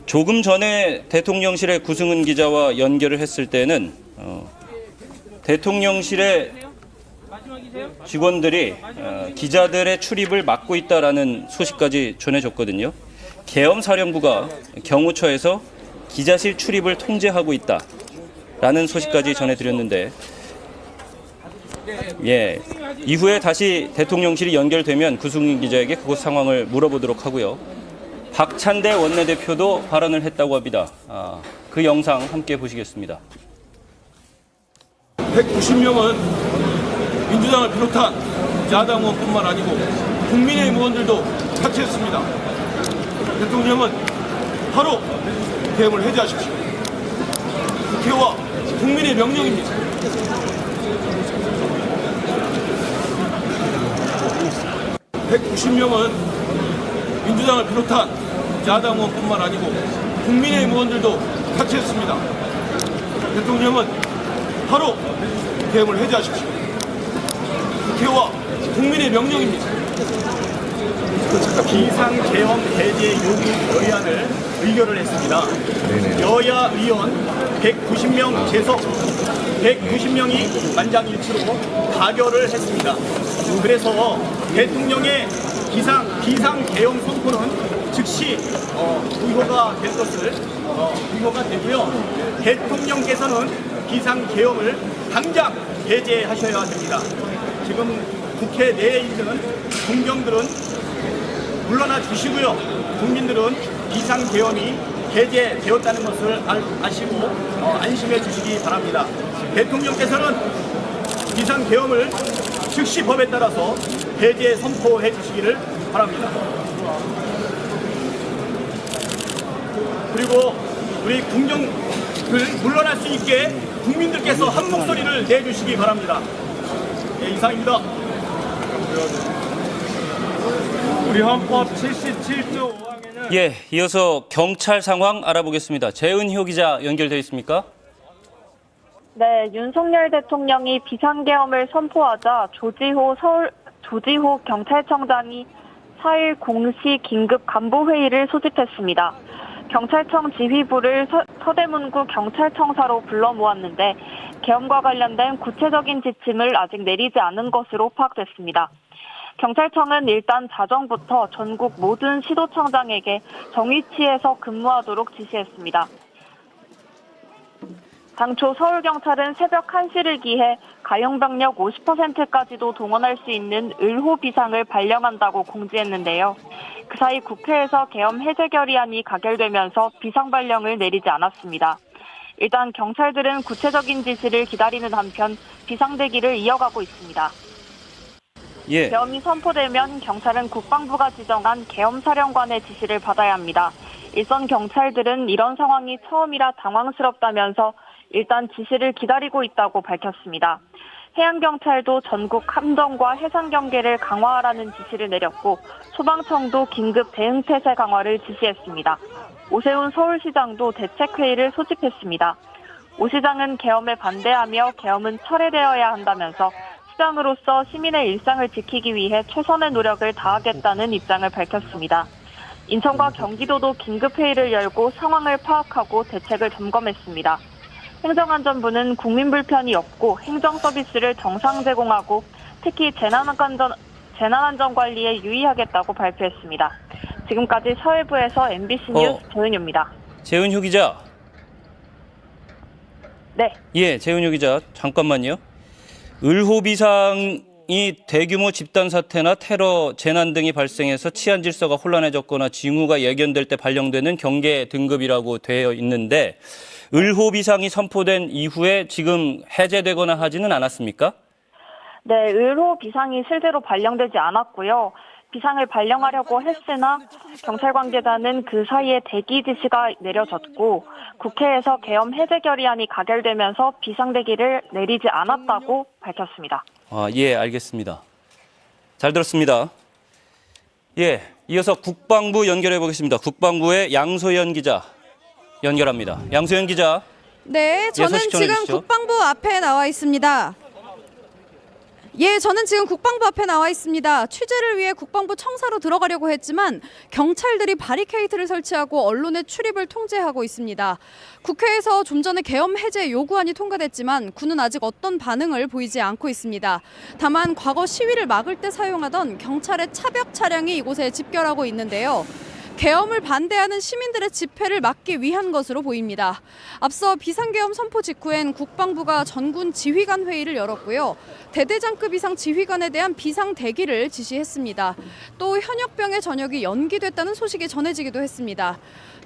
조금 전에 대통령실의 구승은 기자와 연결을 했을 때는 대통령실의 직원들이 기자들의 출입을 막고 있다라는 소식까지 전해졌거든요. 계엄사령부가 경호처에서 기자실 출입을 통제하고 있다라는 소식까지 전해드렸는데, 예, 이후에 다시 대통령실이 연결되면 구승은 기자에게 그곳 상황을 물어보도록 하고요. 박찬대 원내대표도 발언을 했다고 합니다. 그 영상 함께 보시겠습니다. 190명은 민주당을 비롯한 야당 의원뿐만 아니고 국민의힘 의원들도 착취했습니다. 대통령은 바로 계엄을 해제하십시오. 국회와 국민의 명령입니다. (190명은) 민주당을 비롯한 야당 의원뿐만 아니고 국민의힘 의원들도 착취했습니다. 대통령은 바로 계엄을 해제하십시오. 국회와 국민의 명령입니다. 비상계엄 해제 요구 결의안을 의결을 했습니다. 여야 의원 190명 재석 190명이 만장일치로 가결을 했습니다. 그래서 대통령의 비상계엄 선포는 즉시 의호가 될 것을 의호가 되고요. 대통령께서는 비상계엄을 당장 해제하셔야 됩니다. 지금 국회 내에 있는 공경들은 물러나 주시고요. 국민들은 비상계엄이 해제되었다는 것을 아시고 안심해 주시기 바랍니다. 대통령께서는 비상계엄을 즉시 법에 따라서 해제 선포해 주시기를 바랍니다. 그리고 우리 공경을 물러날 수 있게 국민들께서 한 목소리를 내주시기 바랍니다. 네, 이상입니다. 우리 헌법 77조 5항에는 예, 이어서 경찰 상황 알아보겠습니다. 재은효 기자 연결되어 있습니까? 네, 윤석열 대통령이 비상계엄을 선포하자 조지호 경찰청장이 4일 공시 긴급 간부회의를 소집했습니다. 경찰청 지휘부를 서대문구 경찰청사로 불러 모았는데 계엄과 관련된 구체적인 지침을 아직 내리지 않은 것으로 파악됐습니다. 경찰청은 일단 자정부터 전국 모든 시도청장에게 정위치에서 근무하도록 지시했습니다. 당초 서울경찰은 새벽 1시를 기해 가용병력 50%까지도 동원할 수 있는 을호 비상을 발령한다고 공지했는데요. 그 사이 국회에서 계엄 해제 결의안이 가결되면서 비상 발령을 내리지 않았습니다. 일단 경찰들은 구체적인 지시를 기다리는 한편 비상대기를 이어가고 있습니다. 예. 계엄이 선포되면 경찰은 국방부가 지정한 계엄사령관의 지시를 받아야 합니다. 일선 경찰들은 이런 상황이 처음이라 당황스럽다면서 일단 지시를 기다리고 있다고 밝혔습니다. 해양경찰도 전국 함정과 해상 경계를 강화하라는 지시를 내렸고 소방청도 긴급 대응태세 강화를 지시했습니다. 오세훈 서울시장도 대책회의를 소집했습니다. 오 시장은 계엄에 반대하며 계엄은 철회되어야 한다면서 시장으로서 시민의 일상을 지키기 위해 최선의 노력을 다하겠다는 입장을 밝혔습니다. 인천과 경기도도 긴급회의를 열고 상황을 파악하고 대책을 점검했습니다. 행정안전부는 국민 불편이 없고 행정 서비스를 정상 제공하고 특히 재난안전 관리에 유의하겠다고 발표했습니다. 지금까지 서해부에서 MBC 뉴스 재은유입니다. 재은유 기자. 네. 예, 재은유 기자. 잠깐만요. 을호 비상이 대규모 집단 사태나 테러, 재난 등이 발생해서 치안 질서가 혼란해졌거나 징후가 예견될 때 발령되는 경계 등급이라고 되어 있는데 을호 비상이 선포된 이후에 지금 해제되거나 하지는 않았습니까? 네, 을호 비상이 실제로 발령되지 않았고요. 비상을 발령하려고 했으나 경찰 관계자는 그 사이에 대기 지시가 내려졌고 국회에서 계엄 해제 결의안이 가결되면서 비상대기를 내리지 않았다고 밝혔습니다. 예, 알겠습니다. 잘 들었습니다. 예, 이어서 국방부 연결해 보겠습니다. 국방부의 양소연 기자 연결합니다. 양소연 기자. 네, 저는 지금 국방부 앞에 나와 있습니다. 예, 저는 지금 국방부 앞에 나와 있습니다. 취재를 위해 국방부 청사로 들어가려고 했지만 경찰들이 바리케이트를 설치하고 언론의 출입을 통제하고 있습니다. 국회에서 좀 전에 계엄 해제 요구안이 통과됐지만 군은 아직 어떤 반응을 보이지 않고 있습니다. 다만 과거 시위를 막을 때 사용하던 경찰의 차벽 차량이 이곳에 집결하고 있는데요. 계엄을 반대하는 시민들의 집회를 막기 위한 것으로 보입니다. 앞서 비상계엄 선포 직후엔 국방부가 전군 지휘관 회의를 열었고요. 대대장급 이상 지휘관에 대한 비상 대기를 지시했습니다. 또 현역병의 전역이 연기됐다는 소식이 전해지기도 했습니다.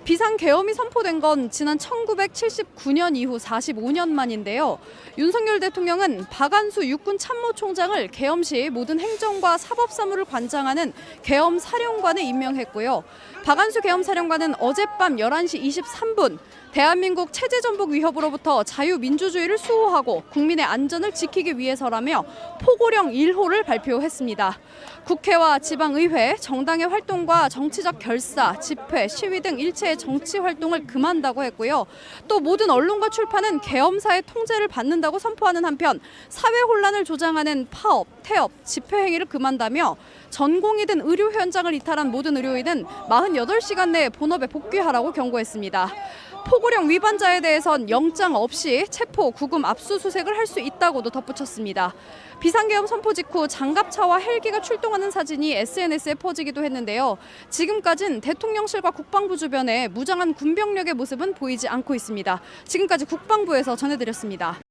비상계엄이 선포된 건 지난 1979년 이후 45년 만인데요. 윤석열 대통령은 박안수 육군 참모총장을 계엄 시 모든 행정과 사법 사무를 관장하는 계엄 사령관에 임명했고요. 박안수 계엄 사령관은 어젯밤 11시 23분 대한민국 체제전복 위협으로부터 자유민주주의를 수호하고 국민의 안전을 지키기 위해서라며 포고령 1호를 발표했습니다. 국회와 지방의회, 정당의 활동과 정치적 결사, 집회, 시위 등 일체의 정치 활동을 금한다고 했고요. 또 모든 언론과 출판은 계엄사의 통제를 받는다고 선포하는 한편 사회 혼란을 조장하는 파업, 태업, 집회 행위를 금한다며 전공의든 의료 현장을 이탈한 모든 의료인은 48시간 내에 본업에 복귀하라고 경고했습니다. 포고령 위반자에 대해선 영장 없이 체포, 구금, 압수수색을 할 수 있다고도 덧붙였습니다. 비상계엄 선포 직후 장갑차와 헬기가 출동하는 사진이 SNS에 퍼지기도 했는데요. 지금까지는 대통령실과 국방부 주변에 무장한 군병력의 모습은 보이지 않고 있습니다. 지금까지 국방부에서 전해드렸습니다.